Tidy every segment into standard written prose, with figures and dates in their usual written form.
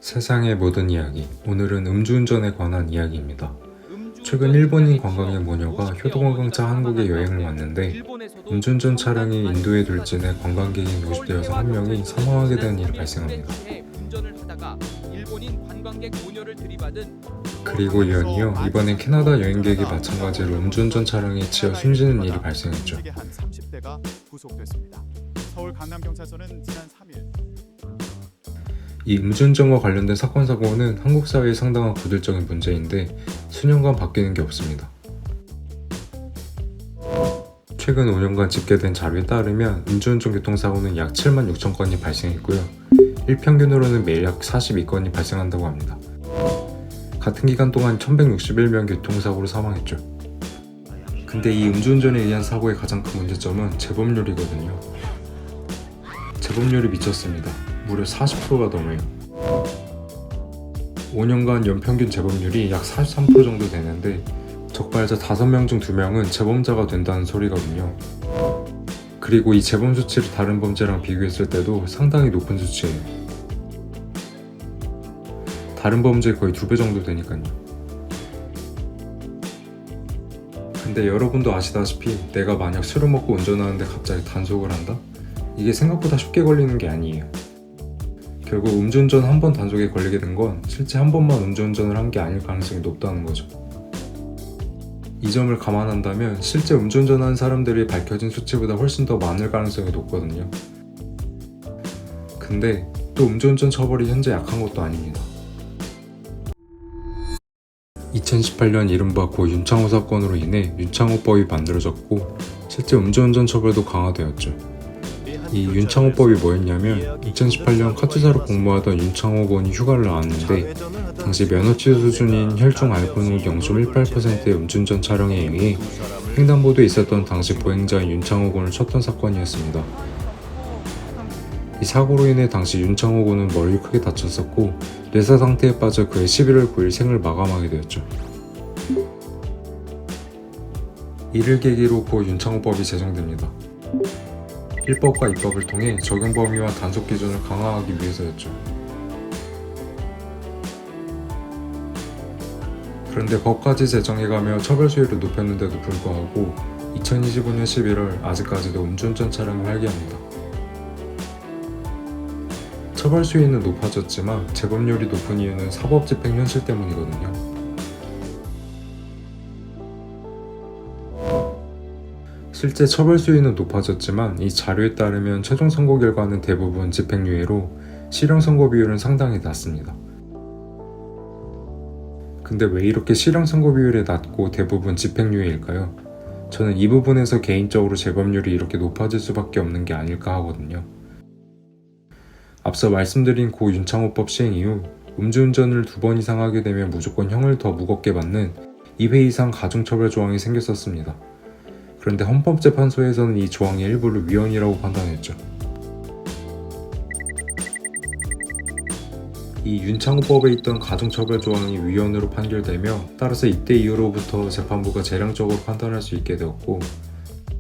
세상의 모든 이야기. 오늘은 음주운전에 관한 이야기입니다. 최근 일본인 관광객 모녀가 효도관광차 한국에 여행을 왔는데 음주운전 차량이 인도에 돌진해 관광객이 노출되어서 한 명이 사망하게 된 일이 발생합니다. 그리고 이어이어 이번엔 캐나다 여행객이 마찬가지로 음주운전 차량에 치여 숨지는 일이 발생했죠. 한 30대가 구속됐습니다. 서울 강남경찰서는 지난 3일 이 음주운전과 관련된 사건 사고는 한국 사회에 상당한 고질적인 문제인데 수년간 바뀌는 게 없습니다. 최근 5년간 집계된 자료에 따르면 음주운전 교통사고는 약 7만 6천 건이 발생했고요. 일평균으로는 매일 약 42건이 발생한다고 합니다. 같은 기간 동안 1161명 교통사고로 사망했죠. 근데 이 음주운전에 의한 사고의 가장 큰 문제점은 재범률이거든요. 재범률이 미쳤습니다. 무려 40%가 넘어요. 5년간 연평균 재범률이 약 43% 정도 되는데 적발자 5명 중 2명은 재범자가 된다는 소리거든요. 그리고 이 재범 수치를 다른 범죄랑 비교했을 때도 상당히 높은 수치예요. 다른 범죄의 거의 2배 정도 되니까요. 근데 여러분도 아시다시피 내가 만약 술을 먹고 운전하는데 갑자기 단속을 한다? 이게 생각보다 쉽게 걸리는 게 아니에요. 결국 음주운전 한 번 단속에 걸리게 된 건 실제 한 번만 음주운전을 한 게 아닐 가능성이 높다는 거죠. 이 점을 감안한다면 실제 음주운전하는 사람들이 밝혀진 수치보다 훨씬 더 많을 가능성이 높거든요. 근데 또 음주운전 처벌이 현재 약한 것도 아닙니다. 2018년 이른바 고 윤창호 사건으로 인해 윤창호법이 만들어졌고 실제 음주운전 처벌도 강화되었죠. 이 윤창호법이 뭐였냐면 2018년 카투사로 공부하던 윤창호 군이 휴가를 나왔는데 당시 면허 취소 수준인 혈중 알코올 0.18%의 음주운전 차량에 의해 횡단보도에 있었던 당시 보행자인 윤창호 군을 쳤던 사건이었습니다. 이 사고로 인해 당시 윤창호 군은 머리를 크게 다쳤었고 뇌사 상태에 빠져 그해 11월 9일 생을 마감하게 되었죠. 이를 계기로 고 윤창호법이 제정됩니다. 1법과 2법을 통해 적용 범위와 단속 기준을 강화하기 위해서였죠. 그런데 법까지 제정해가며 처벌 수위를 높였는데도 불구하고 2025년 11월 아직까지도 음주운전 차량이 활개합니다. 처벌 수위는 높아졌지만 재범률이 높은 이유는 사법 집행 현실 때문이거든요. 실제 처벌 수위는 높아졌지만 이 자료에 따르면 최종 선고 결과는 대부분 집행유예로 실형 선고 비율은 상당히 낮습니다. 근데 왜 이렇게 실형 선고 비율이 낮고 대부분 집행유예일까요? 저는 이 부분에서 개인적으로 재범률이 이렇게 높아질 수밖에 없는 게 아닐까 하거든요. 앞서 말씀드린 고 윤창호법 시행 이후 음주운전을 2번 이상 하게 되면 무조건 형을 더 무겁게 받는 2회 이상 가중처벌 조항이 생겼었습니다. 그런데 헌법재판소에서는 이 조항의 일부를 위헌이라고 판단했죠. 이 윤창호법에 있던 가중처벌 조항이 위헌으로 판결되며 따라서 이때 이후로부터 재판부가 재량적으로 판단할 수 있게 되었고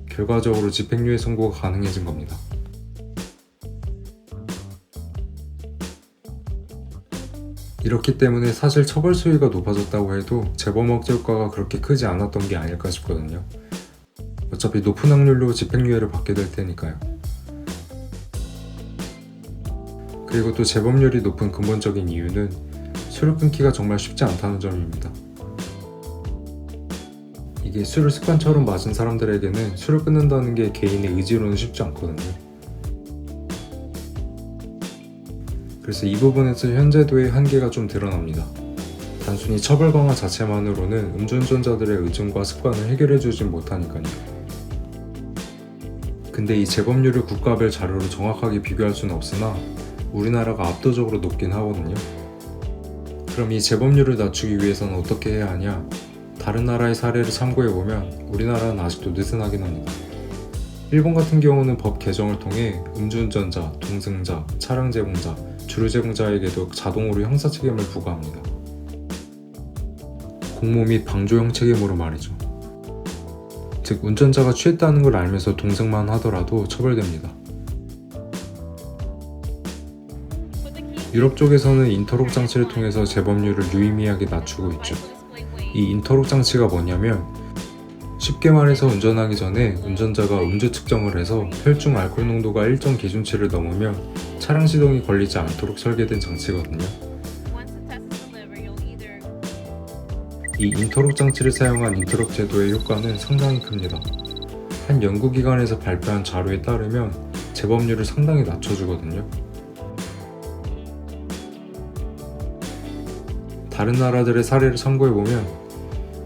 결과적으로 집행유예 선고가 가능해진 겁니다. 이렇기 때문에 사실 처벌 수위가 높아졌다고 해도 재범 억제 효과가 그렇게 크지 않았던 게 아닐까 싶거든요. 어차피 높은 확률로 집행유예를 받게 될 테니까요. 그리고 또 재범률이 높은 근본적인 이유는 술을 끊기가 정말 쉽지 않다는 점입니다. 이게 술을 습관처럼 마신 사람들에게는 술을 끊는다는 게 개인의 의지로는 쉽지 않거든요. 그래서 이 부분에서 현재도의 한계가 좀 드러납니다. 단순히 처벌 강화 자체만으로는 음주운전자들의 의존과 습관을 해결해주진 못하니까요. 근데 이 재범률을 국가별 자료로 정확하게 비교할 수는 없으나 우리나라가 압도적으로 높긴 하거든요. 그럼 이 재범률을 낮추기 위해서는 어떻게 해야 하냐? 다른 나라의 사례를 참고해보면 우리나라는 아직도 느슨하긴 합니다. 일본 같은 경우는 법 개정을 통해 음주운전자, 동승자, 차량 제공자, 주류 제공자에게도 자동으로 형사 책임을 부과합니다. 공모 및 방조형 책임으로 말이죠. 즉 운전자가 취했다는 걸 알면서 동승만 하더라도 처벌됩니다. 유럽 쪽에서는 인터록 장치를 통해서 재범률을 유의미하게 낮추고 있죠. 이 인터록 장치가 뭐냐면 쉽게 말해서 운전하기 전에 운전자가 음주 측정을 해서 혈중 알코올 농도가 일정 기준치를 넘으면 차량 시동이 걸리지 않도록 설계된 장치거든요. 이 인터록 장치를 사용한 인터록 제도의 효과는 상당히 큽니다. 한 연구기관에서 발표한 자료에 따르면 재범률을 상당히 낮춰주거든요. 다른 나라들의 사례를 참고해보면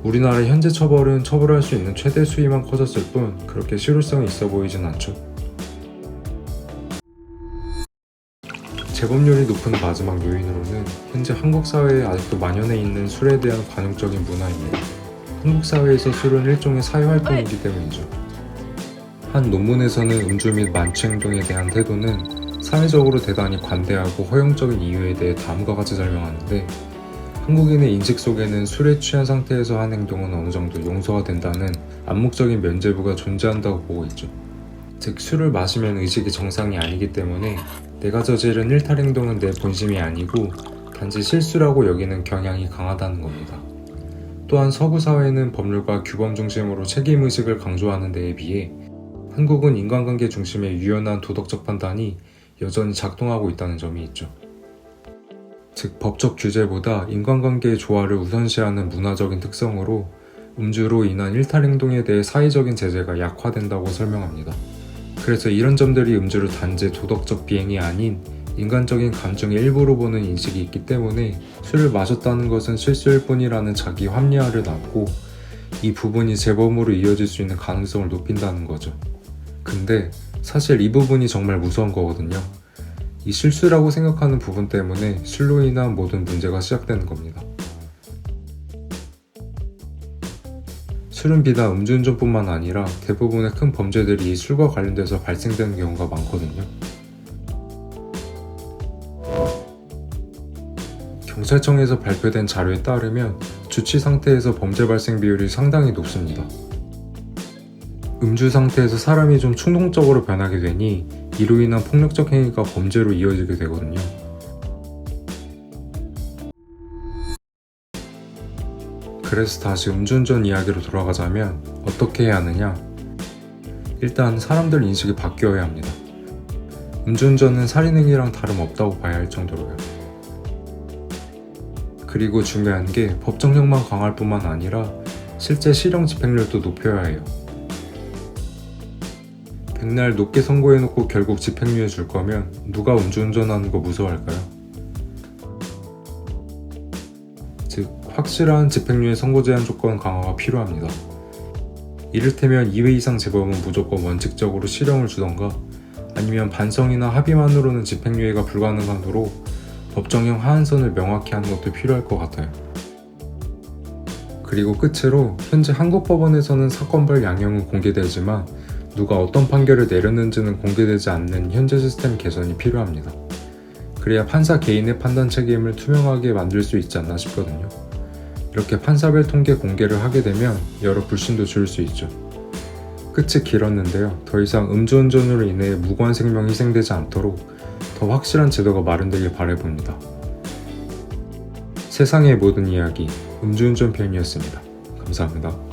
우리나라의 현재 처벌은 처벌할 수 있는 최대 수위만 커졌을 뿐 그렇게 실효성이 있어 보이진 않죠. 재범률이 높은 마지막 요인으로는 현재 한국 사회에 아직도 만연해 있는 술에 대한 관용적인 문화입니다. 한국 사회에서 술은 일종의 사회활동이기 때문이죠. 한 논문에서는 음주 및 만취 행동에 대한 태도는 사회적으로 대단히 관대하고 허용적인 이유에 대해 다음과 같이 설명하는데, 한국인의 인식 속에는 술에 취한 상태에서 한 행동은 어느 정도 용서가 된다는 암묵적인 면죄부가 존재한다고 보고 있죠. 즉, 술을 마시면 의식이 정상이 아니기 때문에 내가 저지른 일탈 행동은 내 본심이 아니고 단지 실수라고 여기는 경향이 강하다는 겁니다. 또한 서구 사회는 법률과 규범 중심으로 책임의식을 강조하는 데에 비해 한국은 인간관계 중심의 유연한 도덕적 판단이 여전히 작동하고 있다는 점이 있죠. 즉, 법적 규제보다 인간관계의 조화를 우선시하는 문화적인 특성으로 음주로 인한 일탈 행동에 대해 사회적인 제재가 약화된다고 설명합니다. 그래서 이런 점들이 음주를 단지 도덕적 비행이 아닌 인간적인 감정의 일부로 보는 인식이 있기 때문에 술을 마셨다는 것은 실수일 뿐이라는 자기 합리화를 낳고 이 부분이 재범으로 이어질 수 있는 가능성을 높인다는 거죠. 근데 사실 이 부분이 정말 무서운 거거든요. 이 실수라고 생각하는 부분 때문에 술로 인한 모든 문제가 시작되는 겁니다. 술은 비단 음주운전뿐만 아니라 대부분의 큰 범죄들이 이 술과 관련돼서 발생되는 경우가 많거든요. 경찰청에서 발표된 자료에 따르면 주치 상태에서 범죄 발생 비율이 상당히 높습니다. 음주 상태에서 사람이 좀 충동적으로 변하게 되니 이로 인한 폭력적 행위가 범죄로 이어지게 되거든요. 그래서 다시 음주운전 이야기로 돌아가자면 어떻게 해야 하느냐? 일단 사람들 인식이 바뀌어야 합니다. 음주운전은 살인행위랑 다름없다고 봐야 할 정도로요. 그리고 중요한 게 법정형만 강화할 뿐만 아니라 실제 실형 집행률도 높여야 해요. 백날 높게 선고해놓고 결국 집행유예 줄 거면 누가 음주운전하는 거 무서워할까요? 즉, 확실한 집행유예 선고 제한 조건 강화가 필요합니다. 이를테면 2회 이상 재범은 무조건 원칙적으로 실형을 주던가 아니면 반성이나 합의만으로는 집행유예가 불가능하도록 법정형 하한선을 명확히 하는 것도 필요할 것 같아요. 그리고 끝으로 현재 한국 법원에서는 사건별 양형은 공개되지만 누가 어떤 판결을 내렸는지는 공개되지 않는 현재 시스템 개선이 필요합니다. 그래야 판사 개인의 판단 책임을 투명하게 만들 수 있지 않나 싶거든요. 이렇게 판사별 통계 공개를 하게 되면 여러 불신도 줄일 수 있죠. 끝이 길었는데요. 더 이상 음주운전으로 인해 무고한 생명이 희생되지 않도록 더 확실한 제도가 마련되길 바라봅니다. 세상의 모든 이야기, 음주운전 편이었습니다. 감사합니다.